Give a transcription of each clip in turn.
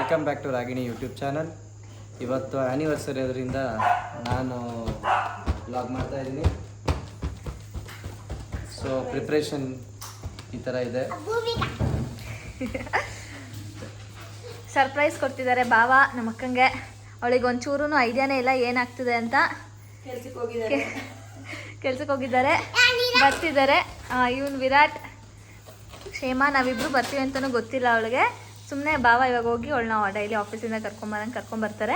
Welcome back to Ragini YouTube channel. ಇವತ್ತು anniversary ಅದರಿಂದ ನಾನು ವ್ಲಾಗ್ ಮಾಡ್ತಾ ಇದ್ದೀನಿ. ಸೊ ಪ್ರಿಪ್ರೇಷನ್ ಈ ಥರ ಇದೆ. ಸರ್ಪ್ರೈಸ್ ಕೊಡ್ತಿದ್ದಾರೆ ಬಾವ ನಮ್ಮ ಅಕ್ಕಂಗೆ. ಅವಳಿಗೆ ಒಂಚೂರು ಐಡಿಯಾನೇ ಇಲ್ಲ ಏನಾಗ್ತಿದೆ ಅಂತ. ಕೆಲ್ಸಕ್ಕೆ ಹೋಗಿದ್ದಾರೆ, ಬರ್ತಿದ್ದಾರೆ. ಇವನು ವಿರಾಟ್, ಕ್ಷೇಮ ನಾವಿಬ್ರು ಬರ್ತೀವಿ ಅಂತಲೂ ಗೊತ್ತಿಲ್ಲ ಅವಳಿಗೆ. ಸುಮ್ಮನೆ ಬಾವ ಇವಾಗ ಹೋಗಿ ಅವಳನ್ನ ಡೈಲಿ ಆಫೀಸಿಂದ ಕರ್ಕೊಂಬರ್ತಾರೆ.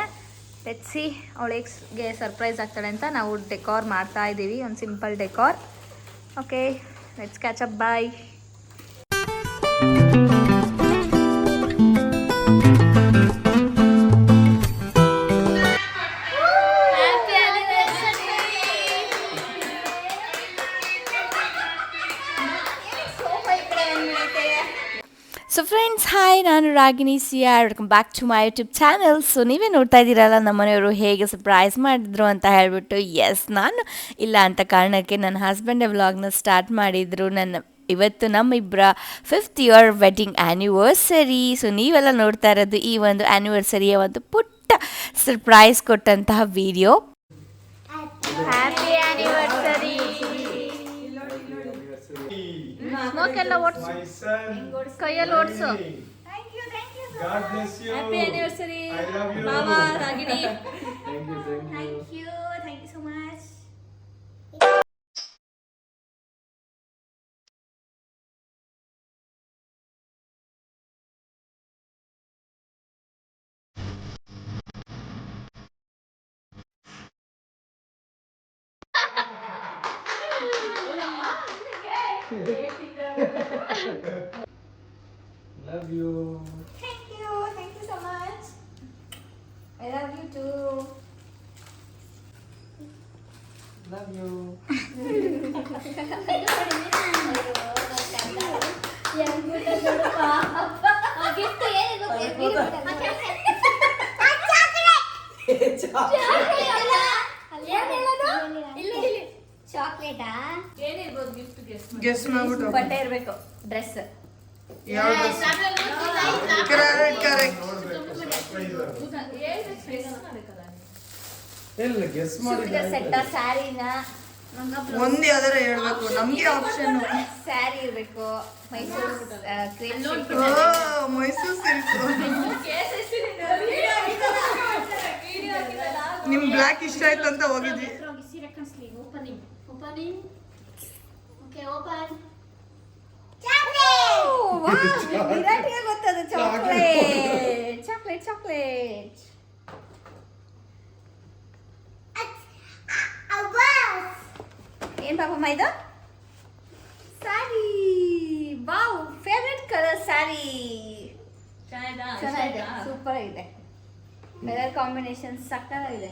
ಲೆಟ್ಸ್ ಸಿ ಅವಳಿಗೆ ಸರ್ಪ್ರೈಸ್ ಆಗ್ತಾಳೆ ಅಂತ ನಾವು ಡೆಕೋರ್ ಮಾಡ್ತಾ ಇದ್ದೀವಿ, ಒಂದು simple decor. Okay, let's catch up. Bye. So friends, hi, ನಾನು Ragini CR. Welcome back to my YouTube channel. So ನೀವೇ ನೋಡ್ತಾ ಇದ್ದೀರಲ್ಲ ನಮ್ಮ ಮನೆಯವರು ಹೇಗೆ ಸರ್ಪ್ರೈಸ್ ಮಾಡಿದ್ರು ಅಂತ ಹೇಳ್ಬಿಟ್ಟು. ಎಸ್, ನಾನು ಇಲ್ಲ ಅಂತ ಕಾರಣಕ್ಕೆ ನನ್ನ ಹಸ್ಬೆಂಡೇ ವ್ಲಾಗ್ನ ಸ್ಟಾರ್ಟ್ ಮಾಡಿದರು. ಇವತ್ತು ನಮ್ಮಿಬ್ಬರ 5th year wedding anniversary. So ನೀವೆಲ್ಲ ನೋಡ್ತಾ ಇರೋದು ಈ ಒಂದು ಆ್ಯನಿವರ್ಸರಿಯ ಒಂದು ಪುಟ್ಟ ಸರ್ಪ್ರೈಸ್ ಕೊಟ್ಟಂತಹ ವಿಡಿಯೋ. Happy anniversary. ಸ್ಮೋಕ್ ಎಲ್ಲ ಓಡಿಸು, ಕೈಯಲ್ಲಿ ಓಡಿಸು. ಹ್ಯಾಪಿ ಆ್ಯನಿವರ್ಸರಿ ಮಾವಾ Ragini. Thank you so much. Love you. Thank you so much. I love you too. Love you. ಚಾಕ್ಲೇಟಾ? ಏನಿರ್ಬೋದು ಗಿಫ್ಟ್? ಗೆಸ್ ಮಾಡ್ಬಿಟ್ಟು ಬಟ್ಟೆ ಇರಬೇಕು, ಡ್ರೆಸ್. ಎಲ್ಲ ಗೆಸ್ ಮಾಡಿದ್ರೆ ಸೆಟ್ಟ, ಸ್ಯಾರಿನ, ಒಂದ್ ಯಾವ್ದಾರ ಹೇಳ್ಬೇಕು. ನಮ್ಗೆ ಆಪ್ಷನ್ ಸ್ಯಾರಿ ಇರ್ಬೇಕು, Mysuru crepe silk. Mysuru silk. ನಿಮ್ ಬ್ಲ್ಯಾಕ್ ಇಷ್ಟ ಆಯ್ತು ಅಂತ ಹೋಗಿದ್ವಿ. ವಿರಾಟ್ಗೆ ಗೊತ್ತದು. Chocolate chocolate chocolate. ಏನ್ ಪಾಪಮ್ಮ ಇದು? Sari. Wow, favourite colour sari. ಚೆನ್ನಾಗಿದೆ, ಸೂಪರ್ ಆಗಿದೆ. ಕಲರ್ ಕಾಂಬಿನೇಷನ್ ಸಕ್ಕತ್ತಾಗಿದೆ.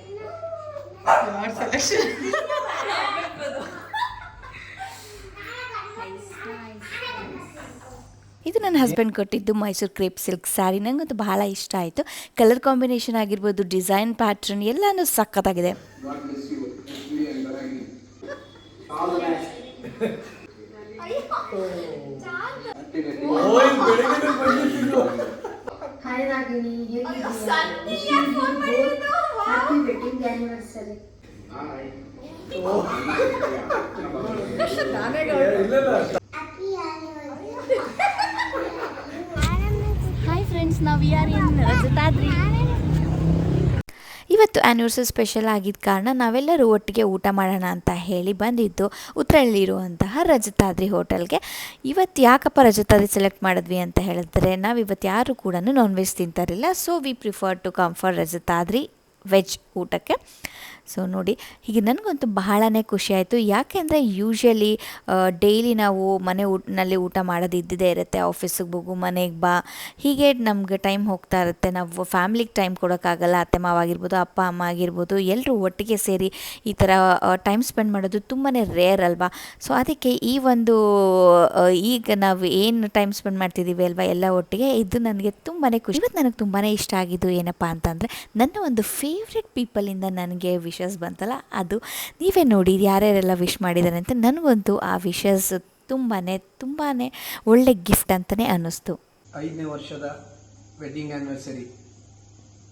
ಸೆಲೆಕ್ಷನ್. ಇದು ನನ್ನ ಹಸ್ಬೆಂಡ್ ಕೊಟ್ಟಿದ್ದು ಮೈಸೂರು ಕ್ರೇಪ್ ಸಿಲ್ಕ್ ಸ್ಯಾರಿ. ನನಗಂತೂ ಬಹಳ ಇಷ್ಟ ಆಯಿತು. ಕಲರ್ ಕಾಂಬಿನೇಷನ್ ಆಗಿರ್ಬೋದು, ಡಿಸೈನ್ ಪ್ಯಾಟ್ರನ್ ಎಲ್ಲನೂ ಸಖತ್ತಾಗಿದೆ. Hi Ragini, happy wedding anniversary. Hi friends, ನಾವು ಯಾರು ರಜತಾದ್ರಿ. ಇವತ್ತು ಆ್ಯನಿವರ್ಸರಿ ಸ್ಪೆಷಲ್ ಆಗಿದ್ದ ಕಾರಣ ನಾವೆಲ್ಲರೂ ಒಟ್ಟಿಗೆ ಊಟ ಮಾಡೋಣ ಅಂತ ಹೇಳಿ ಬಂದಿದ್ದು ಉತ್ರಳ್ಳಿರುವಂತಹ ರಜತಾದ್ರಿ ಹೋಟೆಲ್ಗೆ. ಇವತ್ತು ಯಾಕಪ್ಪ ರಜತಾದ್ರಿ ಸೆಲೆಕ್ಟ್ ಮಾಡಿದ್ವಿ ಅಂತ ಹೇಳಿದ್ರೆ, ನಾವು ಇವತ್ತು ಯಾರು ಕೂಡ ನಾನ್ ವೆಜ್ ತಿಂತಾರಿಲ್ಲ. So we prefer to come for Rajatadri veg ಊಟಕ್ಕೆ. ಸೊ ನೋಡಿ, ಹೀಗೆ ನನಗಂತೂ ಬಹಳನೇ ಖುಷಿ ಆಯಿತು. ಯಾಕೆಂದರೆ ಯೂಶ್ವಲಿ ಡೈಲಿ ನಾವು ನಲ್ಲಿ ಊಟ ಮಾಡೋದು ಇದ್ದಿದ್ದೇ ಇರುತ್ತೆ. ಆಫೀಸಿಗೆ ಹೋಗು, ಮನೆಗೆ ಬಾ, ಹೀಗೆ ನಮ್ಗೆ ಟೈಮ್ ಹೋಗ್ತಾ ಇರುತ್ತೆ. ನಾವು ಫ್ಯಾಮ್ಲಿಗೆ ಟೈಮ್ ಕೊಡೋಕ್ಕಾಗಲ್ಲ. ಅತ್ತೆ ಮಾವ ಆಗಿರ್ಬೋದು, ಅಪ್ಪ ಅಮ್ಮ ಆಗಿರ್ಬೋದು, ಎಲ್ಲರೂ ಒಟ್ಟಿಗೆ ಸೇರಿ ಈ ಥರ ಟೈಮ್ ಸ್ಪೆಂಡ್ ಮಾಡೋದು ತುಂಬಾ ರೇರ್ ಅಲ್ವಾ. ಸೊ ಅದಕ್ಕೆ ಈ ಒಂದು ಈಗ ನಾವು ಏನು ಟೈಮ್ ಸ್ಪೆಂಡ್ ಮಾಡ್ತಿದ್ದೀವಿ ಅಲ್ವಾ ಎಲ್ಲ ಒಟ್ಟಿಗೆ, ಇದು ನನಗೆ ತುಂಬಾ ಖುಷಿ. ಇವತ್ತು ನನಗೆ ತುಂಬಾ ಇಷ್ಟ ಆಗಿದ್ದು ಏನಪ್ಪ ಅಂತಂದರೆ, ನನ್ನ ಒಂದು ಫೇವ್ರೆಟ್ ಪೀಪಲಿಂದ ನನಗೆ ವಿಶಸ್ ಬಂತಲ್ಲ, ಅದು ನೀವೇ ನೋಡಿ ಯಾರ್ಯಾರೆಲ್ಲ ವಿಶ್ ಮಾಡಿದ್ದಾರೆ ಅಂತ. ನನಗಂತೂ ಆ ವಿಶಸ್ ತುಂಬಾ ಒಳ್ಳೆ ಗಿಫ್ಟ್ ಅಂತಲೇ ಅನ್ನಿಸ್ತು. 5ನೇ ವರ್ಷದ wedding anniversary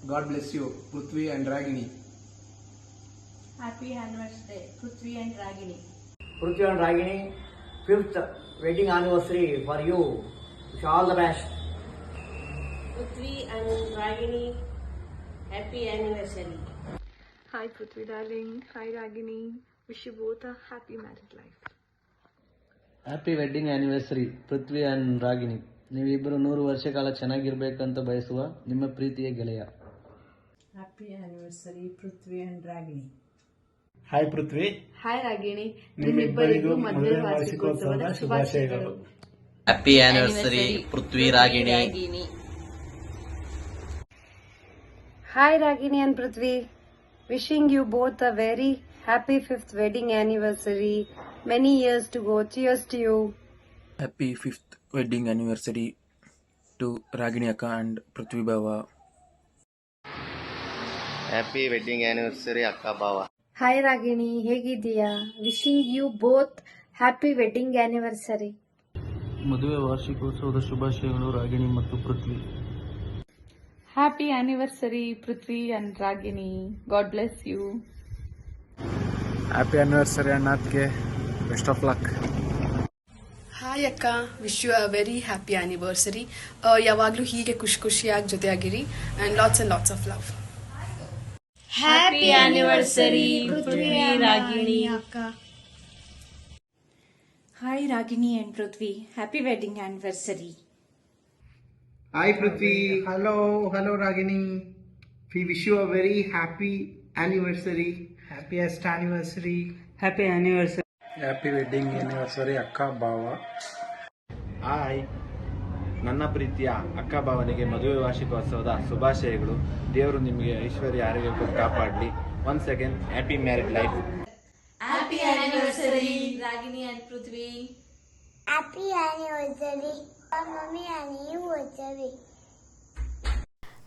God bless you, Prithvi and Ragini. Happy anniversary Prithvi and Ragini. Prithvi and Ragini, 5th wedding anniversary for you. Wish you all the best. Prithvi and Ragini, happy anniversary. Hi Prithvi darling, hi Ragini. Wish you both a happy married life. Happy wedding anniversary Prithvi and Ragini. ನೀವಿಬ್ಬರು 100 ವರ್ಷ ಕಾಲ ಚೆನ್ನಾಗಿರ್ಬೇಕಂತ ಬಯಸುವ ನಿಮ್ಮ ಪ್ರೀತಿಯ ಗೆಳೆಯ. Happy anniversary, Prithvi and Ragini. Hi Prithvi. Hi Ragini, ನಿಮ್ಮಿಬ್ಬರಿಗೂ ಮದುವೆ ವಾರ್ಷಿಕೋತ್ಸವದ ಶುಭಾಶಯಗಳು. Happy anniversary Prithvi Ragini. Hi Ragini and Prithvi. Wishing you both a very happy 5th wedding anniversary. Many years to go. Cheers to you. Happy 5th wedding anniversary to Ragini Akka and Prithvi Baba. Happy wedding anniversary ಅಕ್ಕ ಬಾವ. Hi Ragini, ಹೇಗಿದ್ದೀಯಾ? Wishing you both happy wedding anniversary. ಮದುವೆ ವಾರ್ಷಿಕೋತ್ಸವದ ಶುಭಾಶಯಗಳು ರಾಗಿಣಿ ಮತ್ತು Prithvi. Happy anniversary Prithvi and Ragini. God bless you. Happy anniversary ಅಣ್ಣಾತ್ಗೆ. Best of luck. Hi ಅಕ್ಕ, wish you a very happy anniversary. ಯಾವಾಗಲೂ ಹೀಗೆ ಖುಷಿಯಾಗಿ ಜೊತೆಯಾಗಿರಿ and lots of love. Happy anniversary, Prithvi Ragini. Hi Ragini and Prithvi, happy wedding anniversary. Hi Prithvi. Hello Ragini. We wish you a very happy anniversary. Happiest anniversary. Happy anniversary. Happy wedding anniversary ಅಕ್ಕ ಬಾವ. Hi, ನನ್ನ ಪ್ರೀತಿಯ ಅಕ್ಕ ಭಾವನಿಗೆ ಮದುವೆ ವಾರ್ಷಿಕೋತ್ಸವದ ಶುಭಾಶಯಗಳು. ದೇವರು ನಿಮಗೆ ಐಶ್ವರ್ಯ ಆರೋಗ್ಯ ಕೊಟ್ಟು ಕಾಪಾಡಲಿ. Once again happy married life. Happy anniversary Ragini and Prithvi. Happy anniversary. Mommy anniversary.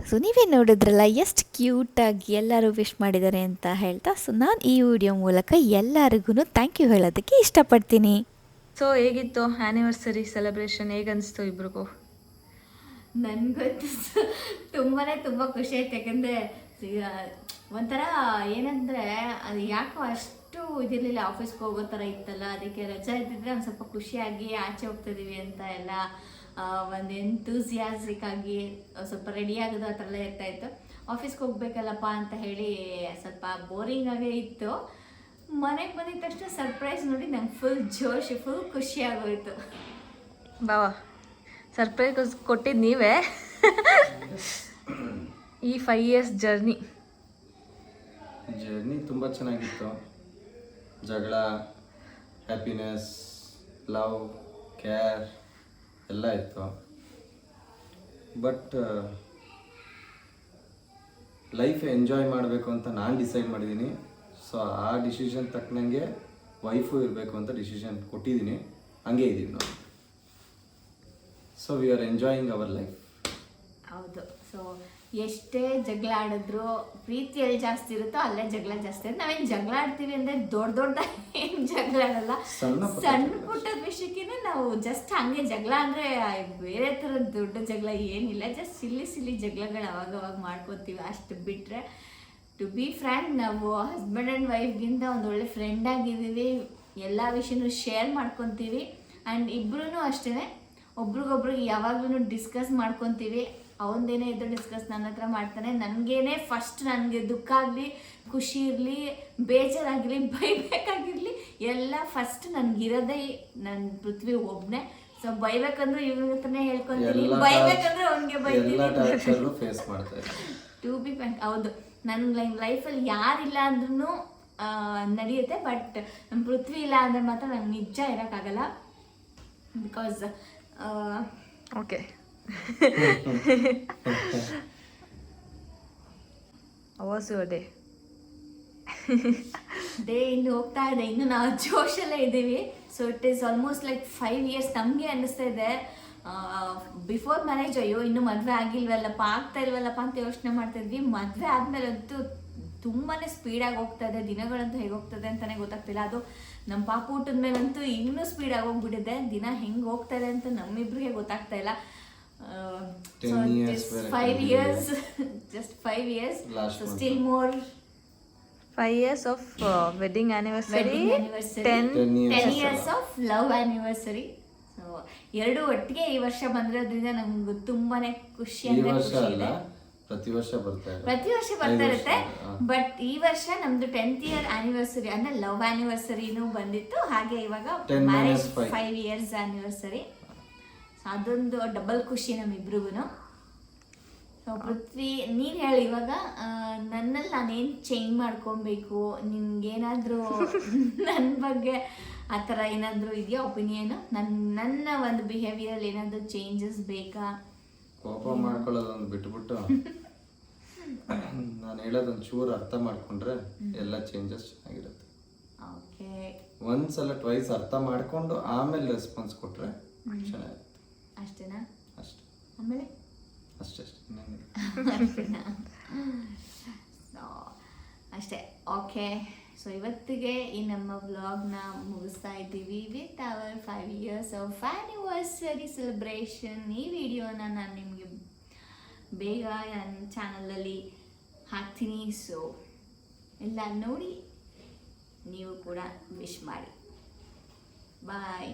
So ನೀವೇ ನೋಡಿದ್ರಲ್ಲ ಎಷ್ಟು ಕ್ಯೂಟಾಗಿ ಎಲ್ಲರೂ ವಿಶ್ ಮಾಡಿದ್ದಾರೆ ಅಂತ ಹೇಳ್ತಾ. ಸೊ ನಾನು ಈ ವಿಡಿಯೋ ಮೂಲಕ ಎಲ್ಲರಿಗೂ ಥ್ಯಾಂಕ್ ಯು ಹೇಳೋದಕ್ಕೆ ಇಷ್ಟಪಡ್ತೀನಿ. ಸೊ ಹೇಗಿತ್ತು ಆ್ಯನಿವರ್ಸರಿ ಸೆಲೆಬ್ರೇಷನ್? ಹೇಗನ್ನಿಸ್ತು ಇಬ್ರಿಗೂ? ನನಗಂತೂ ತುಂಬ ಖುಷಿ ಆಯ್ತು. ಯಾಕಂದರೆ ಒಂಥರ ಏನಂದರೆ ಅದು ಯಾಕೋ ಅಷ್ಟು ಇದಿರಲಿಲ್ಲ, ಆಫೀಸ್ಗೆ ಹೋಗೋ ಥರ ಇತ್ತಲ್ಲ, ಅದಕ್ಕೆ ರಜೆ ಇದ್ದಿದ್ರೆ ಒಂದು ಸ್ವಲ್ಪ ಖುಷಿಯಾಗಿ ಆಚೆ ಹೋಗ್ತಿದ್ದೀವಿ ಅಂತ ಎಲ್ಲ ಒಂದು ಎಂತೂಸಿಯಾಸಿಕ್ ಆಗಿ ಸ್ವಲ್ಪ ರೆಡಿ ಆಗೋದು ಆ ಥರ ಎಲ್ಲ ಇರ್ತಾಯಿತ್ತು. ಆಫೀಸ್ಗೆ ಹೋಗ್ಬೇಕಲ್ಲಪ್ಪ ಅಂತ ಹೇಳಿ ಸ್ವಲ್ಪ ಬೋರಿಂಗ್ ಆಗೇ ಇತ್ತು. ಮನೆಗೆ ಬಂದಿದ ತಕ್ಷಣ ಸರ್ಪ್ರೈಸ್ ನೋಡಿ ನಂಗೆ ಫುಲ್ ಜೋಶ್, ಫುಲ್ ಖುಷಿ ಆಗೋಯ್ತು. ಬಾವ ಸರ್ಪ್ರೈಸ್ ಕೊಟ್ಟಿದ್ದು ನೀವೇ. ಈ 5 years ಜರ್ನಿ ತುಂಬ ಚೆನ್ನಾಗಿತ್ತು. ಜಗಳ, ಹ್ಯಾಪಿನೆಸ್, ಲವ್, ಕೇರ್ ಎಲ್ಲ ಇತ್ತು. ಬಟ್ ಲೈಫ್ ಎಂಜಾಯ್ ಮಾಡಬೇಕು ಅಂತ ನಾನು ಡಿಸೈಡ್ ಮಾಡಿದ್ದೀನಿ. ಸೊ ಆ ಡಿಸಿಷನ್ ತಕ್ಕನಂಗೆ ವೈಫು ಇರಬೇಕು ಅಂತ ಡಿಸಿಷನ್ ಕೊಟ್ಟಿದ್ದೀನಿ. ಹಂಗೆ ಇದ್ದೀವಿ ನಾವು. So we are enjoying our life. ಹೌದು. ಸೊ ಎಷ್ಟೇ ಜಗಳ ಆಡಿದ್ರು ಪ್ರೀತಿಯಲ್ಲಿ ಜಾಸ್ತಿ ಇರುತ್ತೋ ಅಲ್ಲೇ ಜಗಳ ಜಾಸ್ತಿ ಇರುತ್ತೆ. ನಾವೇನು ಜಗಳ ಆಡ್ತೀವಿ ಅಂದರೆ ದೊಡ್ಡ ಏನು ಜಗಳ ಆಡಲ್ಲ, ಸಣ್ಣ ಪುಟ್ಟದ ವಿಷಯಕ್ಕೇ ನಾವು ಜಸ್ಟ್ ಹಂಗೆ ಜಗಳ ಅಂದರೆ ಬೇರೆ ಥರದ ದೊಡ್ಡ ಜಗಳ ಏನಿಲ್ಲ, ಜಸ್ಟ್ ಸಿಲ್ಲಿ ಜಗಳಗಳು ಅವಾಗವಾಗ ಮಾಡ್ಕೊತೀವಿ ಅಷ್ಟು ಬಿಟ್ಟರೆ. ಟು ಬಿ ಫ್ರ್ಯಾಂಕ್, ನಾವು ಹಸ್ಬೆಂಡ್ ಆ್ಯಂಡ್ ವೈಫ್ಗಿಂತ ಒಂದು ಒಳ್ಳೆ ಫ್ರೆಂಡ್ ಆಗಿದ್ದೀವಿ. ಎಲ್ಲ ವಿಷಯನೂ ಶೇರ್ ಮಾಡ್ಕೊತೀವಿ. ಆ್ಯಂಡ್ ಇಬ್ಬರೂ ಅಷ್ಟೇ ಒಬ್ರಿಗೊಬ್ರಿಗೆ ಯಾವಾಗ್ಲೂ ಡಿಸ್ಕಸ್ ಮಾಡ್ಕೊತೀವಿ. ಅವನದೇನೇ ಇದ್ದು ಡಿಸ್ಕಸ್ ನನ್ನ ಹತ್ರ ಮಾಡ್ತಾನೆ. ನನಗೇನೆ ಫಸ್ಟ್ ನನಗೆ ದುಃಖ ಆಗಲಿ, ಖುಷಿ ಇರಲಿ, ಬೇಜಾರಾಗಿರಲಿ, ಬೈಬೇಕಾಗಿರಲಿ, ಎಲ್ಲ ಫಸ್ಟ್ ನನಗಿರೋದೇ ನನ್ನ ಪೃಥ್ವಿ ಒಬ್ಬನೇ. ಸೊ ಬೈಬೇಕಂದ್ರೆ ಇವ್ರ ಹತ್ರನೇ ಹೇಳ್ಕೊತೀನಿ, ಬೈಬೇಕಂದ್ರೆ ಅವನಿಗೆ ಬೈತೀನಿ. ಟು ಬಿ ಫ್ರ್ಯಾಂಕ್, ಹೌದು, ನನ್ನ ಲೈಫಲ್ಲಿ ಯಾರಿಲ್ಲ ಅಂದ್ರೂ ನಡೆಯುತ್ತೆ. ಬಟ್ ನಮ್ಮ ಪೃಥ್ವಿ ಇಲ್ಲ ಅಂದರೆ ಮಾತ್ರ ನಂಗೆ ನಿಜ ಇರೋಕ್ಕಾಗಲ್ಲ. Because okay was your day ಇನ್ನು ಹೋಗ್ತಾ ಇದೆ, ಇನ್ನು ನಾವು ಜೋಶಲ್ಲೇ ಇದ್ದೀವಿ. So it is almost like 5 years. ನಮಗೆ ಅನ್ನಿಸ್ತಾ ಇದೆ ಬಿಫೋರ್ ಮ್ಯಾರೇಜ್ ಅಯ್ಯೋ ಇನ್ನೂ ಮದುವೆ ಆಗಿಲ್ವಲ್ಲಪ್ಪ, ಆಗ್ತಾ ಇಲ್ವಲ್ಲಪ್ಪ ಅಂತ ಯೋಚನೆ ಮಾಡ್ತಾಯಿದ್ವಿ. ಮದುವೆ ಆದಮೇಲಂತೂ ತುಂಬಾ ಸ್ಪೀಡಾಗಿ ಹೋಗ್ತಾ ಇದೆ. ದಿನಗಳಂತೂ ಹೇಗೆ ಹೋಗ್ತದೆ ಅಂತಲೇ ಗೊತ್ತಾಗ್ತಿಲ್ಲ. ಅದು ನಮ್ಮ ಪಾಪ ಊಟದ ಮೇಲಂತೂ ಇನ್ನೂ ಸ್ಪೀಡಾಗಿ ಹೋಗ್ಬಿಟ್ಟಿದೆ. ದಿನ ಹೆಂಗೆ ಹೋಗ್ತಾ ಇದೆ ಅಂತ ನಮ್ಮಿಬ್ರಿಗೆ ಗೊತ್ತಾಗ್ತಾ ಇಲ್ಲ. 10 years ಬೇರೆ 5 ಕಳೆದಿದ್ದೀವಿ. years just 5 years Last so month. still more 5 years of wedding anniversary, wedding anniversary 10 years 10 ಅಷ್ಟೇ. years of love anniversary. So ಎರಡು ಒಟ್ಟಿಗೆ ಈ ವರ್ಷ ಬಂದಿರೋದ್ರಿಂದ ನಮ್ಗೆ ತುಂಬಾನೇ ಖುಷಿ ಈ ಅಂದ್ರೆ ವರ್ಷ ಖುಷಿ ಅಲ್ಲ, ಇದೆ. ಪ್ರತಿ ವರ್ಷ ಬರ್ತಾ ಇದೆ. ಪ್ರತಿ ವರ್ಷ ಬರ್ತಾ 5 ಇರುತ್ತೆ, ವರ್ಷ, ಹಾ. ಬಟ್ ಈ ವರ್ಷ ನಮ್ದು 10th ಇಯರ್ ಆನಿವರ್ಸರಿ ಅಂದ್ರೆ ಲವ್ ಆನಿವರ್ಸರಿನೂ ಬಂದಿತ್ತು, ಹಾಗೆ ಇವಾಗ 10 marriage minus 5. 5 years anniversary. So ಅದೊಂದು ಡಬಲ್ ಖುಷಿ ನಮ್ಮಿಬ್ರಿಗೂ. ಸೊ ಪೃಥ್ವಿ, ನೀನು ಹೇಳಿ ಇವಾಗ ನನ್ನಲ್ಲಿ ನಾನೇನು ಚೇಂಜ್ ಮಾಡ್ಕೊಬೇಕು, ನಿನ್ಗೇನಾದರೂ ನನ್ನ ಬಗ್ಗೆ ಆ ಥರ ಏನಾದರೂ ಇದೆಯಾ ಒಪಿನಿಯನು? ನನ್ನ ಒಂದು ಬಿಹೇವಿಯರಲ್ಲಿ ಏನಾದರೂ ಚೇಂಜಸ್ ಬೇಕಾ? ಕೋಪ ಮಾಡ್ಕೊಳ್ಳೋದೊಂದು ಬಿಟ್ಬಿಟ್ಟು ನಾನು ಹೇಳೋದೊಂದು ಚೂರು ಅರ್ಥ ಮಾಡ್ಕೊಂಡ್ರೆ ಎಲ್ಲ ಚೇಂಜಸ್ ಚೆನ್ನಾಗಿರುತ್ತೆ. ಓಕೆ, ಒಂದ್ಸಲ ಟ್ವೈಸ್ ಅರ್ಥ ಮಾಡ್ಕೊಂಡು ಆಮೇಲೆ ರೆಸ್ಪಾನ್ಸ್ ಕೊಟ್ರೆ ಚೆನ್ನಾಗಿರುತ್ತೆ. ಅಷ್ಟೇನಾ? ಅಷ್ಟೇ, ಆಮೇಲೆ ಅಷ್ಟೇ ಇನ್ನೇನಿಲ್ಲ. ಅಷ್ಟೇನಾ? ಸೊ ಅಷ್ಟೇ. ಓಕೆ, ಸೊ ಇವತ್ತಿಗೆ ಈ ನಮ್ಮ ವ್ಲಾಗ್ನ ಮುಗಿಸ್ತಾ ಇದ್ದೀವಿ with our 5 years of anniversary celebration. ಈ ವಿಡಿಯೋನ ನಾನು ನಿಮಗೆ ಬೇಗ ನನ್ನ ಚಾನಲಲ್ಲಿ ಹಾಕ್ತೀನಿ. ಸೊ ಎಲ್ಲ ನೋಡಿ ನೀವು ಕೂಡ ವಿಶ್ ಮಾಡಿ. ಬಾಯ್.